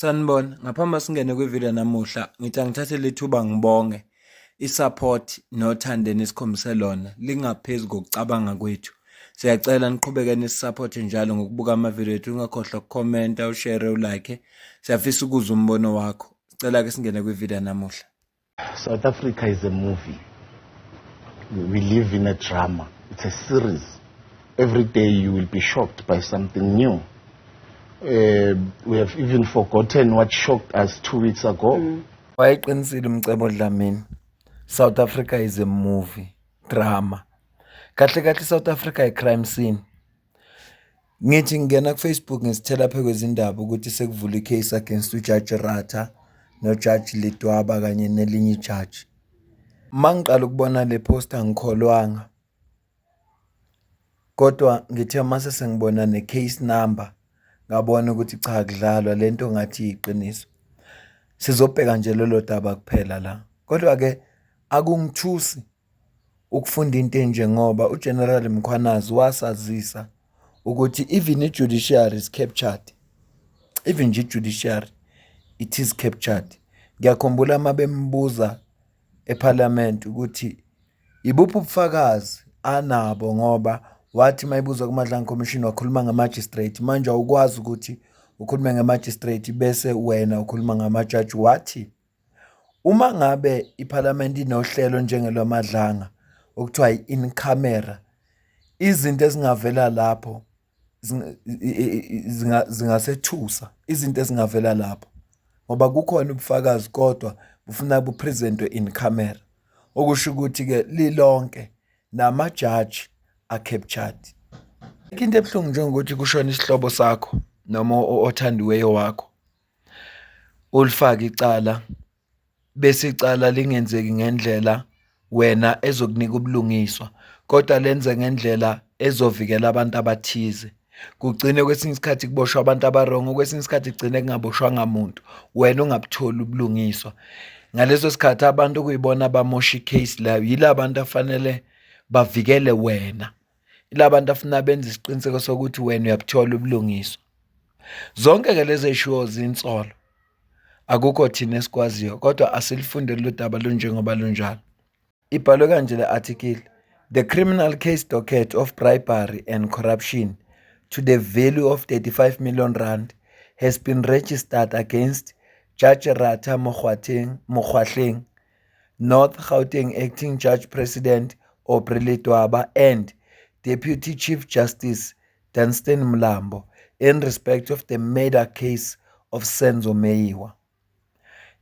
Sanibona, ngaphambi singene kwivideo namuhla, ngithi angithathe lethuba ngibonge i-support nothando enikhombise lona lingaphezu kokucabanga kwethu. Siyacela niqhubeke nisupporte njalo ngokubuka amavideo ethu, ungakhohlwa ukukhomenta, ushare, ulike. Siyafisa ukuzwa umbono wakho. Sicela ke singene kwivideo namuhla. South Africa is a movie. We live in a drama. It's a series. Every day you will be shocked by something new. We have even forgotten what shocked us 2 weeks ago. Wayiqinisile umcebo Dlamini. South Africa is a movie, drama. Kahle South Africa a crime scene. Ngithi ngena ku Facebook ngisithela phe kwezindaba ukuthi sekuvula icase against uJudge Ratha noJudge Letwaba kanye nelinye ijudge. Mangiqala ukubona le post angikholwanga. Kodwa ngithe mase sengibona ne case number ngabona ukuthi cha kudlalwa lento ngathi iqiniso. Sizobheka nje lelo daba kuphela la. Kodwa ke akungithusi ukufunda into enje ngoba uGeneral Mkhwanazi wasazisa ukuthi even i-judiciary is captured. Even nje i-judiciary it is captured. Ngiyakhumbula mabembuza eParliament ukuthi ibuphi ubufakazi anabo ngoba wathi mayibuza kuMadlanga Commission wakhuluma ngamagistrate, manje awukwazi ukuthi ukhulume ngamagistrate bese wena ukhuluma ngamajaji. Wathi uma ngabe iParliament inohlelo njengelwaMadlanga okuthiwa in camera, izinto ezingavela lapho zingasethusa, izinto ezingavela lapho ngoba kukhona ubufakazi kodwa bufuna bupresentwe in camera, okusho ukuthi ke lilonke namajaji captured. Into ebuhlungu njengokuthi kushona isihlobo sakho noma othandiweyo wakho, ulifaka icala bese icala lingenzeki ngendlela wena ezokunika ubulungiswa, kodwa lenze ngendlela ezovikela abantu abathize. Kugcine kwesinye isikhathi kuboshwa abantu abarongo, kwesinye isikhathi kugcine kungaboshwa ngamuntu, wena ungabutholi ubulungiswa. Ngaleso sikhathi abantu kuyibona abamosha icase layo, yila bantu afanele bavikele wena. Ilabantu afuna benze isiqiniseko sokuthi wena uyabuthola ubulungiswa. Zonke ke lezi issue zinsolo. Akukho thina esikwaziyo kodwa asilifunde lo daba lunjengoba lunjalo. Ibhalwe kanje le article: The criminal case docket of bribery and corruption to the value of 35 million rand has been registered against Judge Ratha Mokgoatlheng, North Gauteng Acting Judge President Aubrey Letwaba, and Deputy Chief Justice Dunstan Mlambo in respect of the murder case of Senzo Meyiwa.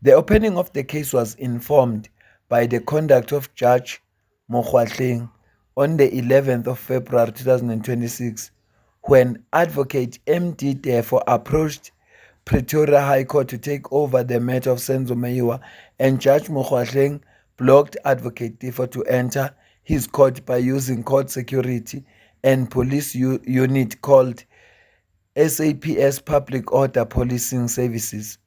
The opening of the case was informed by the conduct of Judge Mokgoatlheng on the 11th of February 2026 when Advocate M.D. Tefo approached Pretoria High Court to take over the matter of Senzo Meyiwa, and Judge Mokgoatlheng blocked Advocate Tefo to enter his court by using court security and police unit called SAPS Public Order Policing Services.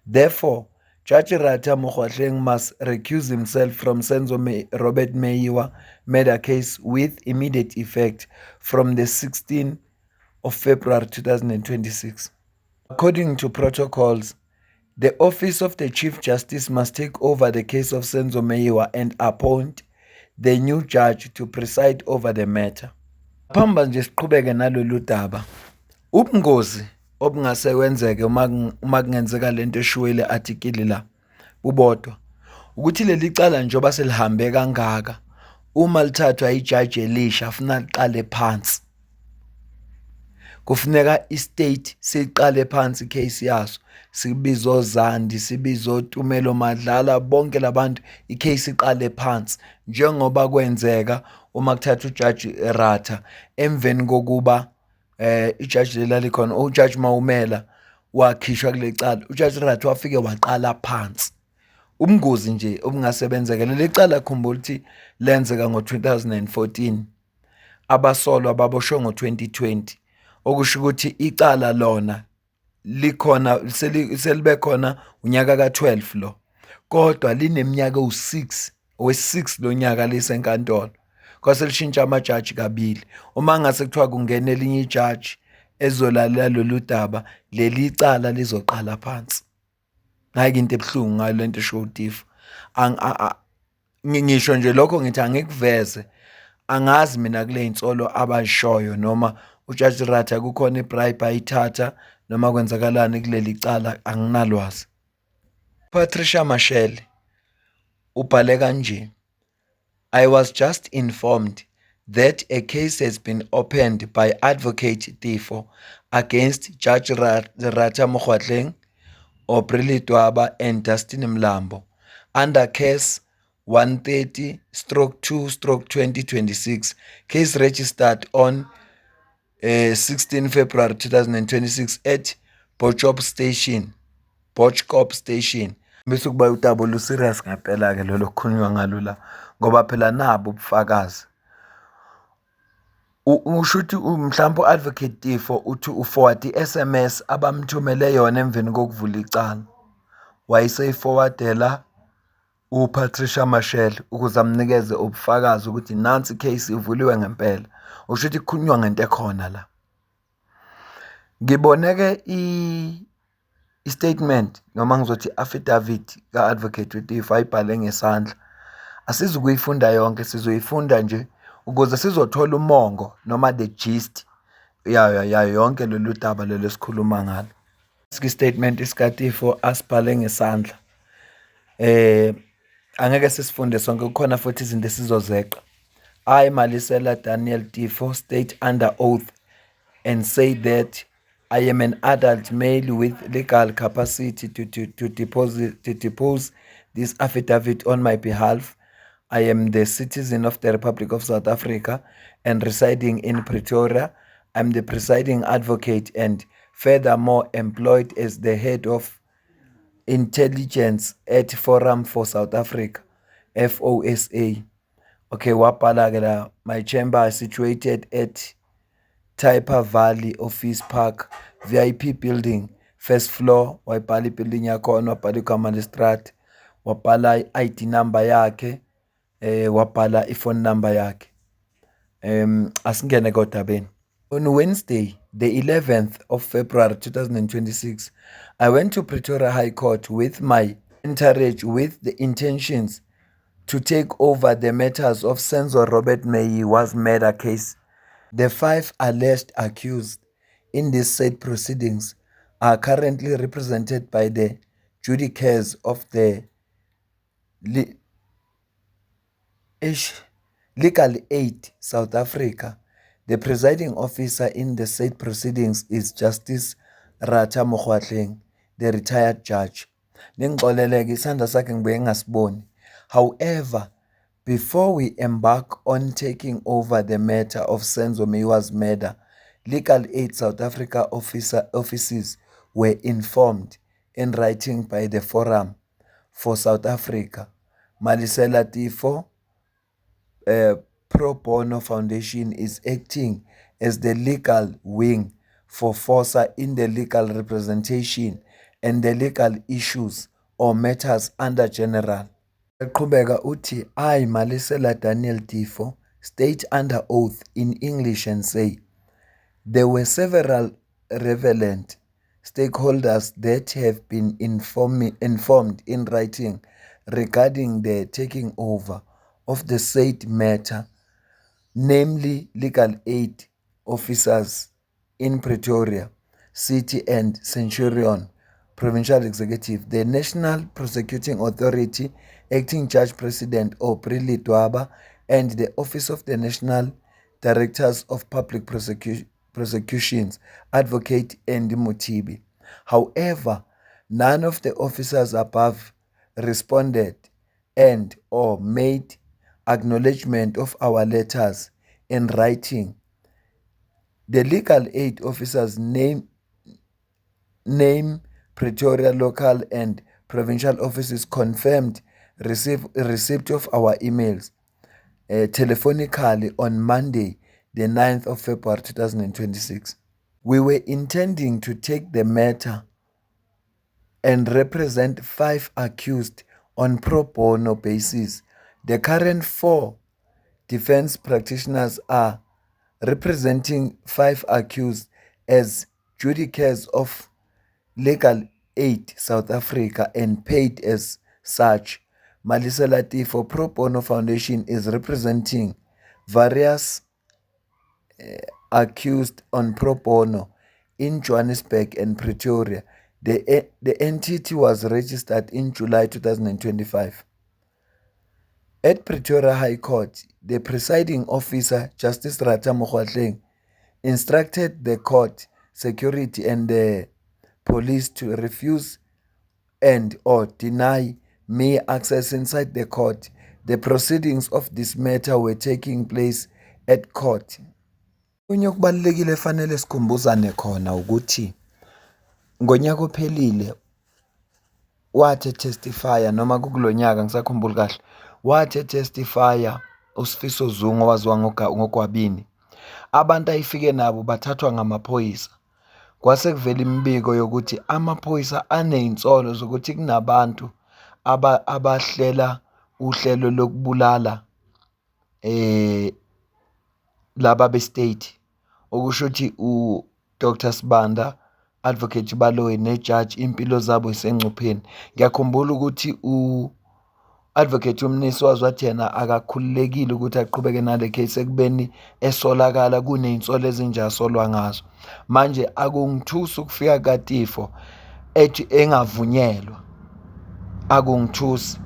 Therefore, Judge Ratha Mokgoatlheng must recuse himself from Senzo Robert Meyiwa murder case with immediate effect from the 16th of February 2026. According to protocols, the office of the Chief Justice must take over the case of Senzo Meyiwa and appoint the new judge to preside over the matter. Phamba nje siqhubeke nalolu daba. Ubungozi obungase wenzeke uma kungenzeka lento eshuwele article la ubodwa ukuthi leli cala njoba selihambe kangaka, uma lithathwa ijudge elisha afuna liqale phansi, kufuneka istate siqale phansi icase yaso, sibizo Zandi, sibizo Tumelo Madlala, bonke labantu icase iqale phansi njengoba kwenzeka uma kuthatha uJudge Ratha emveni kokuba ijudge leli khona uJudge Mawumela wakhishwa kule cala. uJudge Ratha wafike waqala phansi. Ubungozi nje obungasebenzeka leli cala, khumbula ukuthi lenzeka ngo-2014, abasolwa baboshwe ngo-2020, okusho ukuthi icala lona likhona selibe khona unyaka ka-12 lo, kodwa lineminyaka we-6 lo nyaka lisenkantolo. Kwase lishintsha amajaji kabili. Uma ngase kuthiwa kungena elinye ijaji ezolalela lolu daba, leli cala lizoqala phansi. Hhayi-ke into ebuhlungu ngayo lento esho uTifu. Ngisho nje lokho ngithi angikuveze, angazi mina kule y'nsolo abazishoyo noma uJaji Ratha kukhona i-bribe ayithatha noma kwenzakalani kuleli cala, anginalwazi. Patricia Mashele ubhale kanje, I was just informed that a case has been opened by Advocate Tifo against Judge Ratha Mokgoatleng, Aubrey Letwaba and Dustin Mlambo under case 130-2/2026, case registered on 16 February 2026 at Botchop Station. Bese kuba utabo lu-serious ngempela-ke lolo kukhulunywa ngalo la, ngoba phela nabo ubufakazi. Usho ukuthi mhlawumbe u-Advocate Tifo uthi uforward i-SMS abamthumele yona emveni kokuvula icala, wayeseyiforwardela uPatricia Mashele ukuze amnikeze ubufakazi ukuthi nansi icase ivuliwe ngempela. Usho ukuthi kukhulunywa ngento ekhona la. Ngibone-ke i-statement noma ngizothi i-affidavit ka-Advocate Tifo ayibhale ngesandla. Asizukuyifunda yonke, sizoyifunda nje ukuze sizothola umongo noma the gist yayo yonke lolu daba lolu esikhuluma ngalo. Istatement esikaTifo asibhale ngesandla. Angeke sisifunde sonke, kukhona futhi izinto esizozeqa. I, Malisela Daniel Tifo, state under oath and say that I am an adult male with legal capacity to depose this affidavit on my behalf. I am the citizen of the Republic of South Africa and residing in Pretoria. I'm the presiding advocate and furthermore employed as the head of intelligence at Forum for South Africa, FOSA. Okay, wabhala-ke la, my chamber is situated at Typer Valley Office Park, VIP building, first floor. Wabhala i-building yakhona, wabhala igama lestrati, wabhala i-ID number yakhe, wabhala i-phone number yakhe. Asingene kodabeni. On Wednesday, the 11th of February 2026, I went to Pretoria High Court with my entourage with the intentions to take over the matters of Senzo Robert Meyiwa's murder case. The 5 alleged accused in these said proceedings are currently represented by the judicators of the Legal Aid South Africa. The presiding officer in the said proceedings is Justice Ratha Mokgoatleng, the retired judge. Ningixoleleke isandla sakhe ngibuye ngingasiboni. However, before we embark on taking over the matter of Senzo Meyiwa's murder, Legal Aid South Africa offices were informed in writing by the Forum for South Africa. Malisela Tifo Pro Bono Foundation is acting as the legal wing for FOSA in the legal representation and the legal issues or matters under general. Eqhubeka uthi, I, Malisela Daniel Tifo, state under oath in English and say, there were several relevant stakeholders that have been informed in writing regarding the taking over of the said matter, namely legal aid officers in Pretoria City and Centurion Provincial Executive, the National Prosecuting Authority, Acting Judge President Aubrey Letwaba, and the Office of the National Directors of Public Prosecutions, Advocate Andy Mothibi. However, none of the officers above responded and or made acknowledgement of our letters in writing. The legal aid officers name Pretoria local and provincial offices confirmed receipt of our emails telephonically on Monday, the 9th of February 2026. We were intending to take the matter and represent 5 accused on pro bono basis. The current 4 defense practitioners are representing 5 accused as judicators of legal Aid South Africa and paid as such. Malisa Latifo Pro Bono Foundation is representing various accused on pro bono in Johannesburg and Pretoria. The entity was registered in July 2025. At Pretoria High Court, the presiding officer, Justice Rata Mokgoatleng, instructed the court, security and the police to refuse and or deny me access inside the court. The proceedings of this matter were taking place at court. Kunye okubalulekile fanele sikhumbuzane khona ukuthi ngonyaka ophelile wathi testifya noma kukulonyaka ngisakhumbula kahle wathi testifya uSifiso Zungu owaziwa ngogwabini. Abantu ayifike nabo bathathwa ngamaphoyisa. Kwase kuvela imibiko yokuthi amaphoyisa anezinsolo zokuthi kunabantu abahlela uhlelo lokubulala laba be-state, okusho ukuthi uDr Sibanda, Advocate Baloyi nejudge impilo zabo isengcupheni. Ngiyakhumbula ukuthi u-Advocate uMnisi wathi yena akakhululekile ukuthi aqhubeke nale case ekubeni esolakala kunezinsolo ezinje asolwa ngazo. Manje akungithusi ukufika kaTifo ethi engavunyelwa, akungithusi.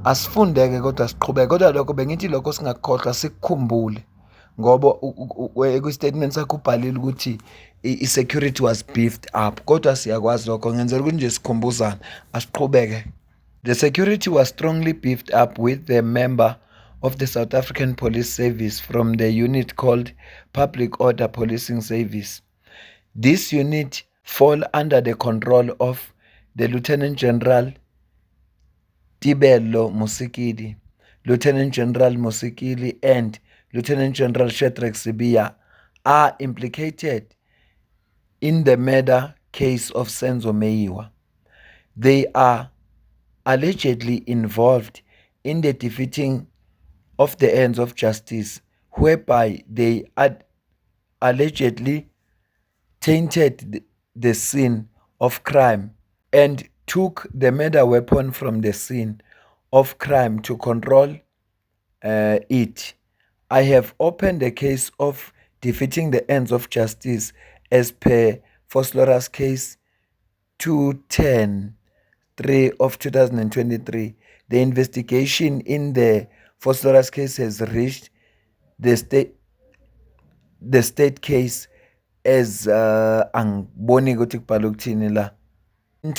Asifundeke kodwa siqhubeke, kodwa lokho bengithi lokho singakukhohlwa sikukhumbule ngoba kwi-statement sakho ubhalile ukuthi i-security was beefed up, kodwa siyakwazi lokho. Ngenzela ukuthi nje sikhumbuzane, asiqhubeke. The security was strongly beefed up with the member of the South African Police Service from the unit called Public Order Policing Service. This unit fall under the control of the Lieutenant General Tibelo Musikili, Lieutenant General Musikili and Lieutenant General Shadrack Sibiya are implicated in the murder case of Senzo Meyiwa. They are allegedly involved in the defeating of the ends of justice, whereby they allegedly tainted the scene of crime and took the murder weapon from the scene of crime to control it. I have opened the case of defeating the ends of justice as per Foslorus case 210-3 of 2023. The investigation in the Foslorus case has reached the state case as angiboni ukuthi kubhalwe ukuthini la. In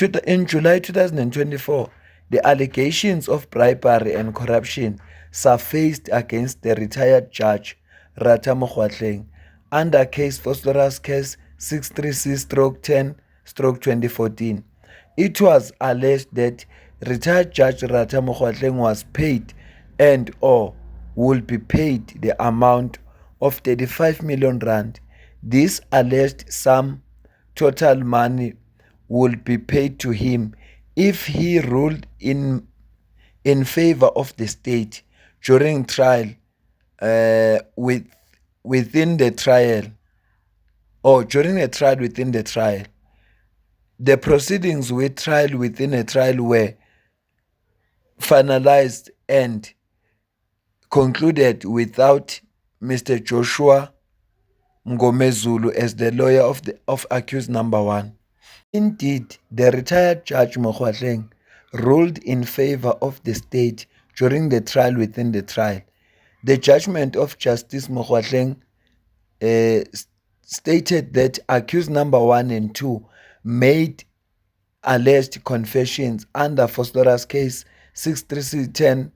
July 2024, the allegations of bribery and corruption surfaced against the retired judge Rata Mokgoatleng under case Foslorus case 636/10/2014. It was alleged that retired judge Rata Mokgoatleng was paid and or would be paid the amount of 35 million rand. This alleged sum total money would be paid to him if he ruled in favor of the state during trial within the trial or during a trial within the trial. The proceedings with trial within a trial were finalized and concluded without Mr. Joshua Mngomezulu as the lawyer of accused number 1. Indeed, the retired Judge Mokgoatleng ruled in favor of the state during the trial within the trial. The judgment of Justice Mokgoatleng stated that accused number 1 and 2 made alleged confessions under Foslorus case 636/10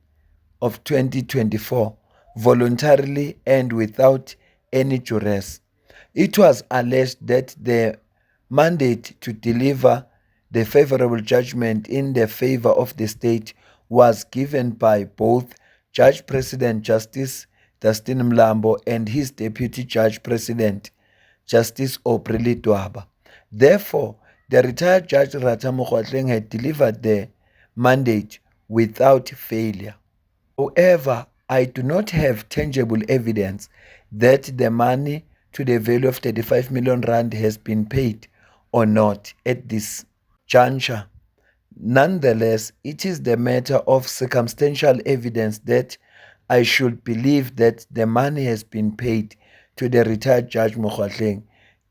of 2024 voluntarily and without any duress. It was alleged that the mandate to deliver the favorable judgment in the favor of the state was given by both Judge President Justice Dustin Mlambo and his Deputy Judge President Justice Aubrey Letwaba. Therefore, the retired Judge Rata Mokgoatleng had delivered the mandate without failure. However, I do not have tangible evidence that the money to the value of 35 million rand has been paid or not at this juncture. Nonetheless, it is the matter of circumstantial evidence that I should believe that the money has been paid to the retired Judge Mokgoatleng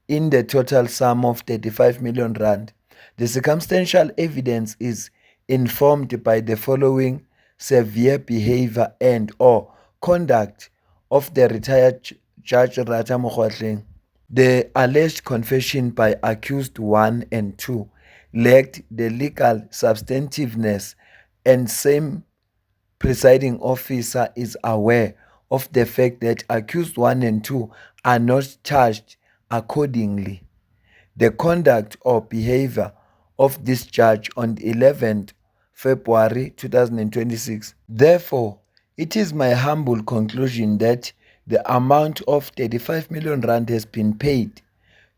in the total sum of 35 million rand. The circumstantial evidence is informed by the following severe behavior and or conduct of the retired Judge Rata Mokgoatleng. The alleged confession by accused 1 and 2 lacked the legal substantiveness, and same presiding officer is aware of the fact that accused 1 and 2 are not charged accordingly. The conduct or behavior of this judge on the 11th February 2026. Therefore, it is my humble conclusion that the amount of 35 million rand has been paid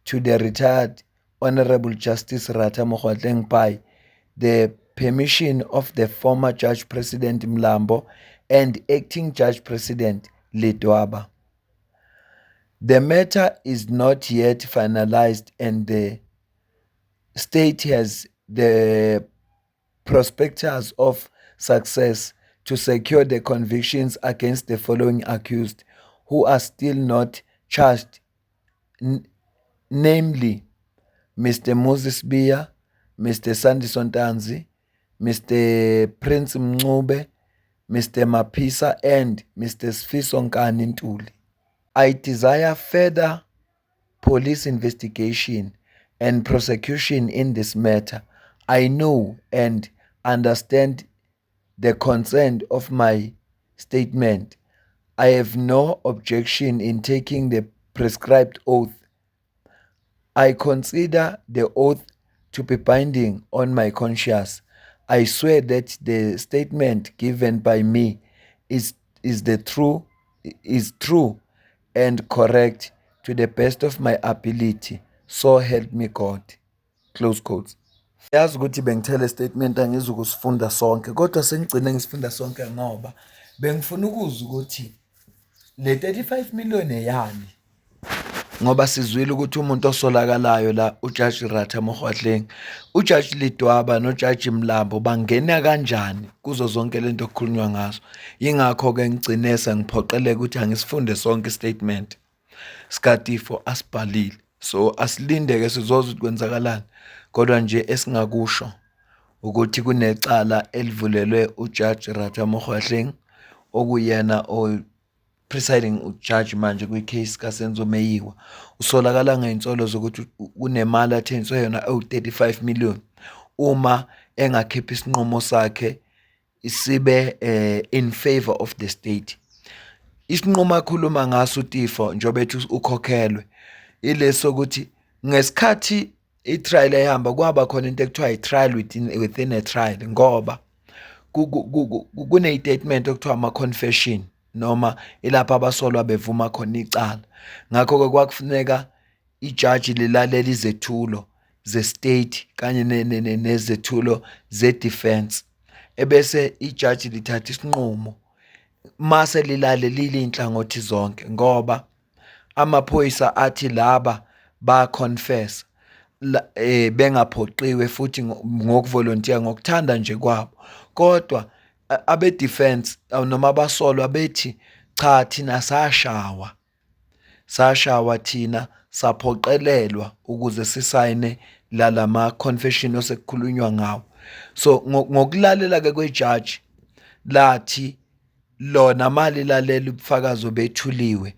to the retired Honorable Justice Rata Mokgoatleng by the permission of the former Judge President Mlambo and Acting Judge President Ledwaba. The matter is not yet finalized, and the state has the prospectus of success to secure the convictions against the following accused who are still not charged, namely Mr. Moses Biya, Mr. Sandison Tanzi, Mr. Prince Mncube, Mr. Mapisa, and Mr. Sfiso Nkani Ntuli. I desire further police investigation and prosecution in this matter. I know and understand the consent of my statement. I have no objection in taking the prescribed oath. I consider the oath to be binding on my conscience. I swear that the statement given by me is true and correct to the best of my ability. So help me God. Close quotes. Yazi ukuthi bengithele statement angizukusifunda sonke, kodwa sengigcine ngisifunda sonke ngoba bengifuna ukuzwa ukuthi le 35 million eyani. Ngoba sizwile ukuthi umuntu osolakalayo la uJudge Rata Mokgoatleng, uJudge Ledwaba noJudge Mlambo bangena kanjani kuzo zonke lento okukhulunywa ngazo. Yingakho ke ngigcine sengiphoqeleka ukuthi angisifunde sonke istatement. Skatifo asibhalile. So asilinde ke sizozwa ukuthi kwenzakalani. Kodwa nje esingakusho ukuthi kunecala elivulelwe uJudge Rata Mokgoatleng okuyena presiding judge manje kwicase kaSenzo Meyiwa. Usolakala ngeinsolo zokuthi unemali athenjiswe yona ewu-35 million. Uma engakhipha isinqumo sakhe isibe in favor of the state. Isinqumo akhuluma ngaso uTifo njobe ethi ukhokhelwe ileso ukuthi ngesikhathi i-trial ehamba kwaba khona into ekuthiwa i-trial within a trial, ngoba kune-statement okuthiwa ama-confession noma ilapha abasolwa bevuma khona icala. Ngakho-ke kwakufuneka ijaji lilalela izethulo ze-state kanye nezethulo ze-defense, ebese ijaji lithatha isinqumo mase lilalelile inhlangothi zonke, ngoba amaphoyisa athi laba ba-confess bengaphoqiwe futhi ngokuvolontiya ngokuthanda nje kwabo. Kodwa abe-defense noma abasolwa bethi cha, thina sashawa thina saphoqelelwa ukuze sisayine lama confession osekukhulunywa ngawo. So ngokulalela ke kwejaji lathi lona mali lalela ubufakazi obethuliwe,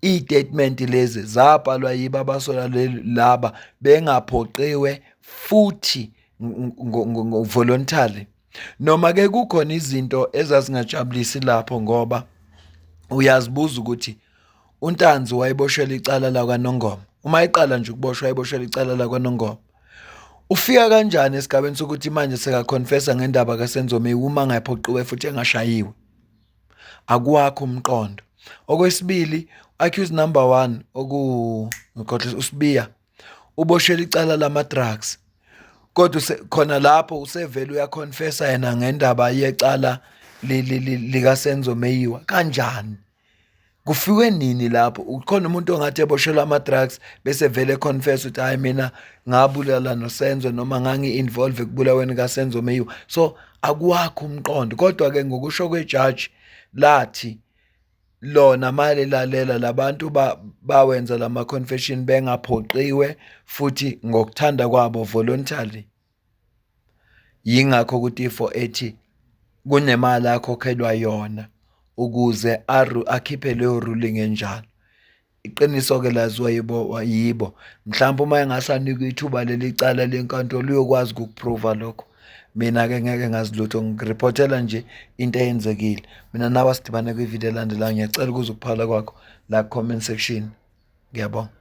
i-statement lezi zabhalwa yibo abasolwa laba bengaphoqiwe futhi voluntarily. Noma ke kukhona izinto ezazingajabulisi lapho, ngoba uyazibuza ukuthi uNtanzi wayeboshelwa icala la kwaNongoma. Uma iqala nje ukuboshwa wayeboshelwa icala la kwaNongoma. Ufika kanjani esigabeni sokuthi manje sekaconfessa ngendaba kaSenzo Meyiwa uma ngayiphoqiwe futhi engashayiwe? Akuwakho umqondo. Okwesibili, accused number 1 uSibiya uboshelwa icala lama drugs. Kodwa khona lapho usevele uyaconfessa yena ngendaba yecala likaSenzo Meyiwa. Kanjani? kufiwe nini lapho? Ukhona umuntu ongathi eboshelwa ama-drugs bese vele confess ukuthi hayi mina ngabulala noSenzo noma ngangi-involve ekubulaweni kaSenzo Meyiwa. So akuwakho umqondo, kodwa-ke ngokusho kwejaji lathi lona mali lalela labantu bawenza lama confession bengaphoqiwe futhi ngokuthanda kwabo voluntarily. Yingakho ukuthi ifo ethi kunemali akhokhelwa yona ukuze akhiphe leyo ruling enjalo. Iqiniso-ke laziwa yibo. Mhlawumbe uma engasanikwa ithuba leli cala lenkantolo uyokwazi ukukuprova lokho. Mina-ke ngeke ngazi lutho, ngiripotela nje into eyenzekile. Mina nawe sidibane kwividiyo elandelayo. Ngiyacela ukuze ukuphala kwakho la comment section. Ngiyabonga.